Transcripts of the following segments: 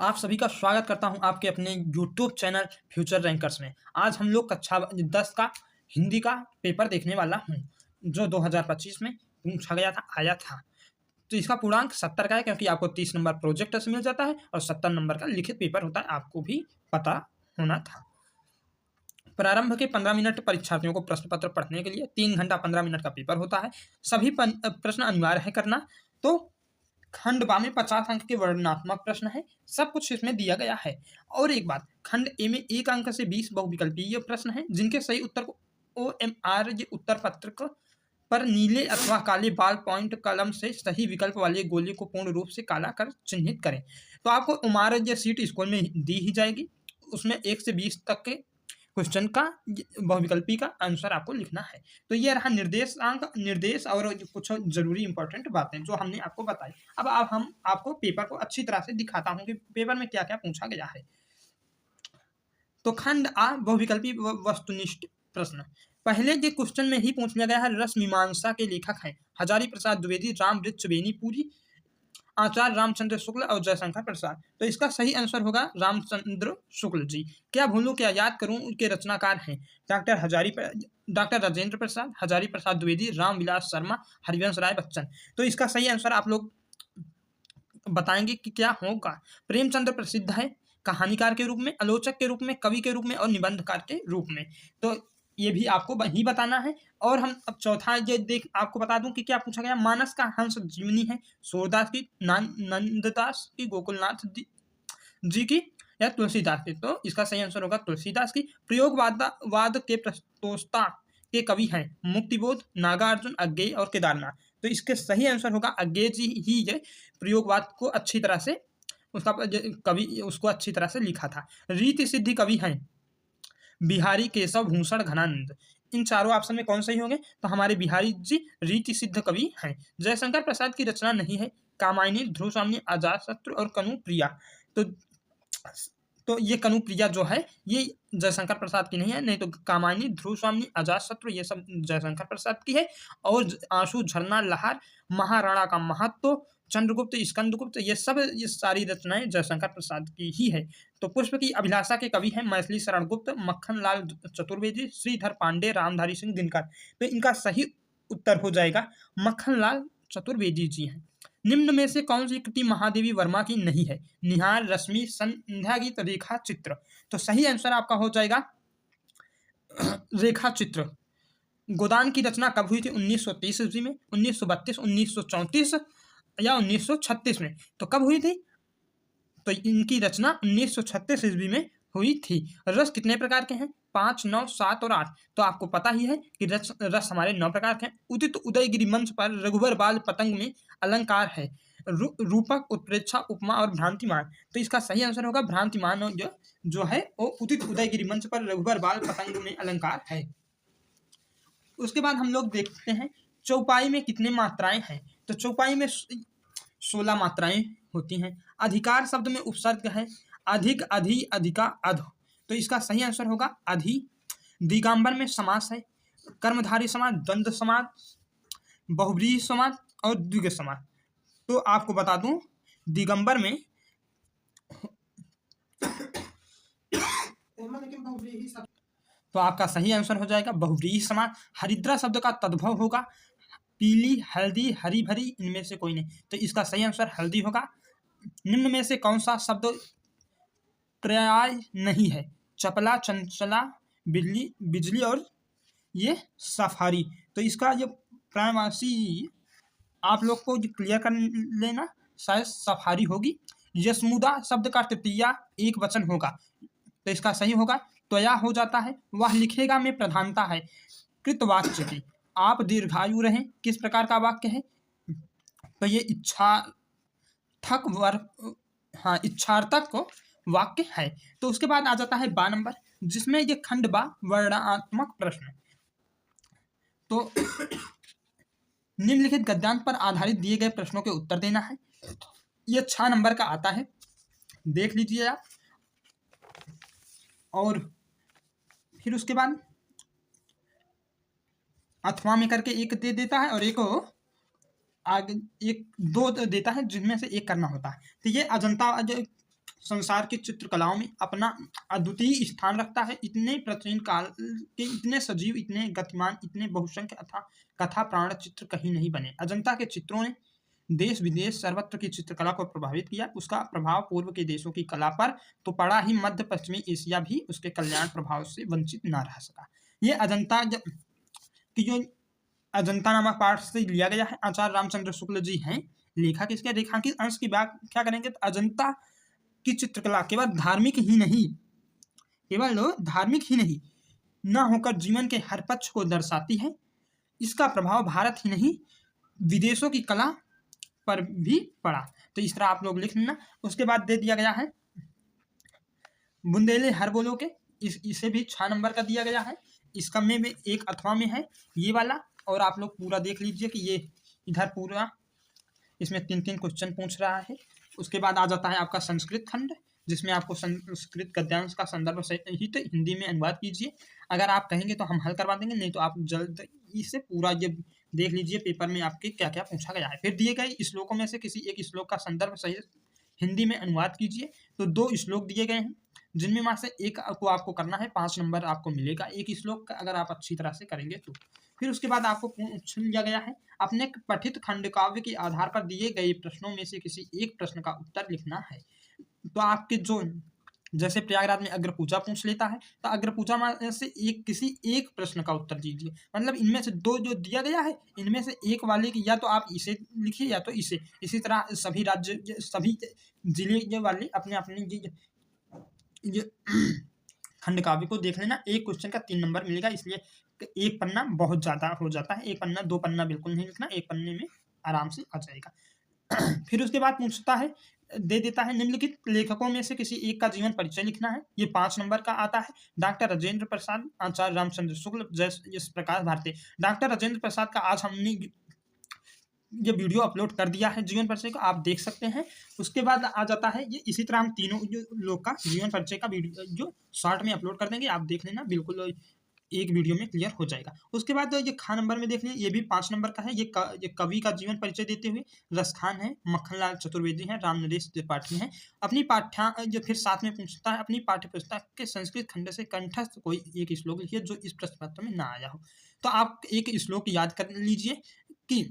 आप सभी का स्वागत करता हूं आपके अपने YouTube चैनल फ्यूचर रैंकर्स में। आज हम लोग कक्षा 10 का हिंदी का पेपर देखने वाला हूं, जो 2025 में पूछा गया था, आया था। तो इसका पूर्णांक 70 का है, क्योंकि आपको 30 नंबर प्रोजेक्ट से मिल जाता है और 70 नंबर का लिखित पेपर होता है, आपको भी पता होना था। प्रारंभ के 15 मिनट परीक्षार्थियों को प्रश्न पत्र पढ़ने के लिए, 3 घंटा 15 मिनट का पेपर होता है। सभी प्रश्न अनिवार्य है करना। तो खंड बा में 50 अंक के वर्णनात्मक प्रश्न है, सब कुछ इसमें दिया गया है। और एक बात, खंड ए में 1 अंक से 20 बहुविकल्पीय प्रश्न हैं, जिनके सही उत्तर को OMR उत्तर पत्रक पर नीले अथवा काले बाल पॉइंट कलम से सही विकल्प वाले गोले को पूर्ण रूप से काला कर चिन्हित करें। तो आपको OMR सीट स्कूल में दी ही जाएगी, उसमें 1 से 20 तक के क्वेश्चन का बहुविकल्पी का आंसर आपको लिखना है। तो ये रहा निर्देश और कुछ जरूरी इंपॉर्टेंट बातें जो हमने आपको बताई। अब हम आपको पेपर को अच्छी तरह से दिखाता हूँ कि पेपर में क्या क्या पूछा गया है। तो खंड आ बहुविकल्पी वस्तुनिष्ठ प्रश्न, पहले के क्वेश्चन में ही पूछ लिया गया है। रस मीमांसा के लेखक हैं हजारी प्रसाद द्विवेदी, राम वृक्ष बेनीपुरी, आचार्य रामचंद्र शुक्ल और जयशंकर प्रसाद। तो इसका सही आंसर होगा रामचंद्र शुक्ल जी। क्या भूलूं क्या याद करूं उनके रचनाकार हैं डॉक्टर राजेंद्र प्रसाद, हजारी प्रसाद द्विवेदी, रामविलास शर्मा, हरिवंश राय बच्चन। तो इसका सही आंसर आप लोग बताएंगे कि क्या होगा। प्रेमचंद्र प्रसिद्ध है कहानीकार के रूप में, आलोचक के रूप में, कवि के रूप में और निबंधकार के रूप में। तो ये भी आपको ही बताना है। और हम अब चौथा ये देख आपको बता दूं कि क्या पूछा गया। मानस का हंस जीवनी है सूरदास की, नंददास की, गोकुलनाथ जी की या तुलसीदास की। तो इसका सही आंसर होगा तुलसीदास की। प्रयोगवाद के प्रस्तोता के कवि हैं मुक्तिबोध, नागार्जुन, अज्ञेय और केदारनाथ। तो इसके सही आंसर होगा अज्ञेय जी ही ये प्रयोगवाद को अच्छी तरह से उसका कवि उसको अच्छी तरह से लिखा था। रीति सिद्धि कवि हैं बिहारी, केशव, भूषण, घनानंद। इन चारों ऑप्शन में कौन सही होंगे। तो हमारे बिहारी जी रीति सिद्ध कवि हैं। जयशंकर प्रसाद की रचना नहीं है कामायनी, ध्रुव स्वामी, अजातशत्रु और कनु प्रिया। तो ये कनु प्रिया जो है ये जयशंकर प्रसाद की नहीं है, नहीं तो कामायनी, ध्रुव स्वामी, अजातशत्रु ये सब जयशंकर प्रसाद की है। और आंसू, झरना, लहर, महाराणा का महत्व, चंद्रगुप्त, स्कंदगुप्त, ये सारी रचनाएं जयशंकर प्रसाद की ही है। तो पुष्प की अभिलाषा के कवि हैं मैथिली शरण गुप्त, मक्खन लाल चतुर्वेदी, श्रीधर पांडे, रामधारी सिंह दिनकर। तो इनका सही उत्तर हो जाएगा मक्खन लाल चतुर्वेदी जी हैं। निम्न में से कौन सी कृति महादेवी वर्मा की नहीं है। निहार, रश्मि, संध्या गीत, रेखा चित्र। तो सही आंसर आपका हो जाएगा रेखा चित्र। गोदान की रचना कब हुई थी। 1930 ईस्वी में, 1932, 1934 या 1936 में। तो कब हुई थी। तो इनकी रचना 1936 ईस्वी में हुई थी। रस कितने प्रकार के हैं। 5, 9, 7 और 8। तो आपको पता ही है कि रस हमारे 9 प्रकार के हैं। उदित उदयगिरि मंच पर रघुबर बाल पतंग में अलंकार है रूपक, उत्प्रेक्षा, उपमा और भ्रांतिमान। तो इसका सही आंसर होगा भ्रांतिमान जो है वो उदित उदयगिरि मंच पर रघुबर बाल पतंग में अलंकार है। उसके बाद हम लोग देखते हैं चौपाई में कितने मात्राएं हैं। तो चौपाई में 16 मात्राएं होती हैं। अधिकार शब्द में उपसर्ग है अधिक, अधि, अधिका, अध। तो इसका सही आंसर होगा अधि। दिगंबर में समास है कर्मधारी समास, द्वंद्व समास, बहुव्रीहि समास और द्विग समास। तो आपको बता दूं दिगंबर में तो आपका सही आंसर हो जाएगा बहुव्रीहि समास। हरिद्रा शब्द का तद्भव होगा पीली, हल्दी, हरी भरी, इनमें से कोई नहीं। तो इसका सही आंसर हल्दी होगा। निम्न में से कौन सा शब्द पर्याय नहीं है। चपला, चंचला, बिजली और ये सफारी। तो इसका ये पर्यायवाची आप लोग को क्लियर कर लेना, शायद सफारी होगी। यशमुदा शब्द का तृतीया एक वचन होगा। तो इसका सही होगा त्वया हो जाता है। वह लिखेगा में प्रधानता है कृतवाच्य की। आप दीर्घायु रहें किस प्रकार का वाक्य है। तो ये इच्छार्थक वाक्य है। तो उसके बाद आ जाता है 12 नंबर, जिसमें ये खंड बा वर्णनात्मक प्रश्न। तो निम्नलिखित गद्यांश पर आधारित दिए गए प्रश्नों के उत्तर देना है। ये 6 नंबर का आता है, देख लीजिए आप। और फिर उसके बाद अथवा में करके एक दे देता है और एक आगे एक 2 देता है, जिनमें से एक करना होता है। तो ये अजंता संसार की चित्रकलाओं में अपना अद्वितीय स्थान रखता है। इतने प्राचीन काल के, इतने सजीव, इतने गतिमान, इतने बहुसंख्य अथा कथा प्राण चित्र कहीं नहीं बने। अजंता के चित्रों ने देश विदेश सर्वत्र की चित्रकला को प्रभावित किया। उसका प्रभाव पूर्व के देशों की कला पर तो पड़ा ही, मध्य पश्चिमी एशिया भी उसके कल्याण प्रभाव से वंचित न रह सका। ये अजंता की जो अजंता नामक पाठ से लिया गया है। आचार्य रामचंद्र शुक्ल जी हैं लेखक। इसके रेखांकित अंश की व्याख्या करेंगे तो अजंता की चित्रकला केवल धार्मिक ही नहीं न होकर जीवन के हर पक्ष को दर्शाती है। इसका प्रभाव भारत ही नहीं विदेशों की कला पर भी पड़ा। तो इस तरह आप लोग लिख लेना। उसके बाद दे दिया गया है बुंदेले हर बोलो के, इसे भी 6 नंबर का दिया गया है। इसका में एक अथवा में है ये वाला, और आप लोग पूरा देख लीजिए कि ये इधर पूरा इसमें 3-3 क्वेश्चन पूछ रहा है। उसके बाद आ जाता है आपका संस्कृत खंड, जिसमें आपको संस्कृत गद्यांश का संदर्भ सहित हिंदी में अनुवाद कीजिए। अगर आप कहेंगे तो हम हल करवा देंगे, नहीं तो आप जल्द इसे पूरा ये देख लीजिए पेपर में आपके क्या क्या पूछा गया है। फिर दिए गए श्लोकों में से किसी एक श्लोक का संदर्भ सहित हिंदी में अनुवाद कीजिए। तो 2 श्लोक दिए गए हैं, जिनमें में से एक को आपको करना है, 5 नंबर आपको मिलेगा एक श्लोक का, अगर आप अच्छी तरह से करेंगे तो। फिर उसके बाद आपको पूछ लिया गया है अपने पठित खंड काव्य के आधार पर दिए गए प्रश्नों में से किसी एक प्रश्न का उत्तर लिखना है। तो आपके जो जैसे प्रयागराज में अग्रपूजा पूछ लेता है, तो अग्रपूजा में से किसी एक प्रश्न का उत्तर दीजिए। मतलब इनमें से 2 जो दिया गया है, इनमें से एक वाले की या तो आप इसे लिखिए या तो इसे। इसी तरह सभी राज्य, सभी जिले वाले अपने अपने ये खंड काव्य को देख लेना। एक क्वेश्चन का 3 नंबर मिलेगा, इसलिए एक पन्ना बहुत ज़्यादा हो जाता है। 1 पन्ना 2 पन्ना बिल्कुल नहीं लिखना, 1 पन्ने में आराम से आ जाएगा। फिर उसके बाद पूछता है, दे देता है निम्नलिखित लेखकों में से किसी एक का जीवन परिचय लिखना है। ये 5 नंबर का आता है। डॉक्टर राजेंद्र प्रसाद, आचार्य रामचंद्र शुक्ल, जयेश प्रकाश भारती। डॉक्टर राजेंद्र प्रसाद का आज हमने ये वीडियो अपलोड कर दिया है जीवन परिचय का, आप देख सकते हैं। उसके बाद आ जाता है ये, इसी तरह हम तीनों जो लोग का जीवन परिचय का वीडियो जो शॉर्ट में अपलोड कर देंगे, आप देख लेना, बिल्कुल एक वीडियो में क्लियर हो जाएगा। उसके बाद ये खा नंबर में देख लें, ये भी 5 नंबर का है। ये कवि का जीवन परिचय देते हुए रसखान है, मक्खनलाल चतुर्वेदी है, राम नरेश त्रिपाठी है। अपनी जो फिर साथ में पूछता है अपनी पाठ्य पुस्तक के संस्कृत खंड से कंठस्थ कोई एक श्लोक लिखिए जो इस प्रश्न पत्र में ना आया हो। तो आप एक श्लोक याद कर लीजिए कि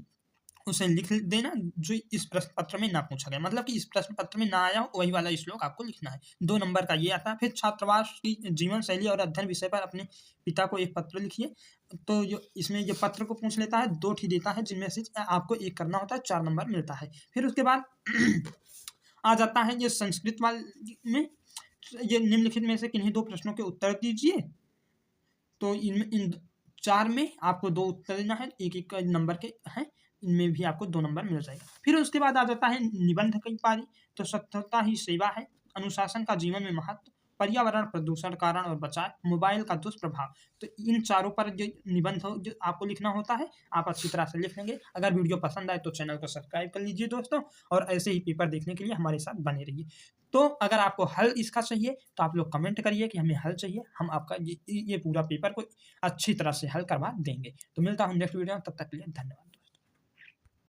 उसे लिख देना जो इस प्रश्न पत्र में ना पूछा गया, मतलब कि इस प्रश्न पत्र में ना आया हो वही वाला श्लोक आपको लिखना है। 2 नंबर का ये आता है। फिर छात्रावास की जीवन शैली और अध्ययन विषय पर अपने पिता को एक पत्र लिखिए। तो जो इसमें ये पत्र को पूछ लेता है, 2 ठीक देता है, जिनमें से आपको एक करना होता है, 4 नंबर मिलता है। फिर उसके बाद आ जाता है ये संस्कृत वाले में, ये निम्नलिखित में से किन्हीं 2 प्रश्नों के उत्तर दीजिए। तो इन 4 में आपको 2 उत्तर देना है, एक नंबर के हैं, इनमें भी आपको 2 नंबर मिल जाएगा। फिर उसके बाद आ जाता है निबंध की पारी। तो स्वच्छता ही सेवा है, अनुशासन का जीवन में महत्व, पर्यावरण प्रदूषण कारण और बचाव, मोबाइल का दुष्प्रभाव। तो इन चारों पर जो निबंध जो आपको लिखना होता है, आप अच्छी तरह से लिख लेंगे। अगर वीडियो पसंद आए तो चैनल को सब्सक्राइब कर लीजिए दोस्तों, और ऐसे ही पेपर देखने के लिए हमारे साथ बने रहिए। तो अगर आपको हल इसका चाहिए तो आप लोग कमेंट करिए कि हमें हल चाहिए, हम आपका ये पूरा पेपर को अच्छी तरह से हल करवा देंगे। तो मिलता हूँ नेक्स्ट वीडियो में, तब तक के लिए धन्यवाद।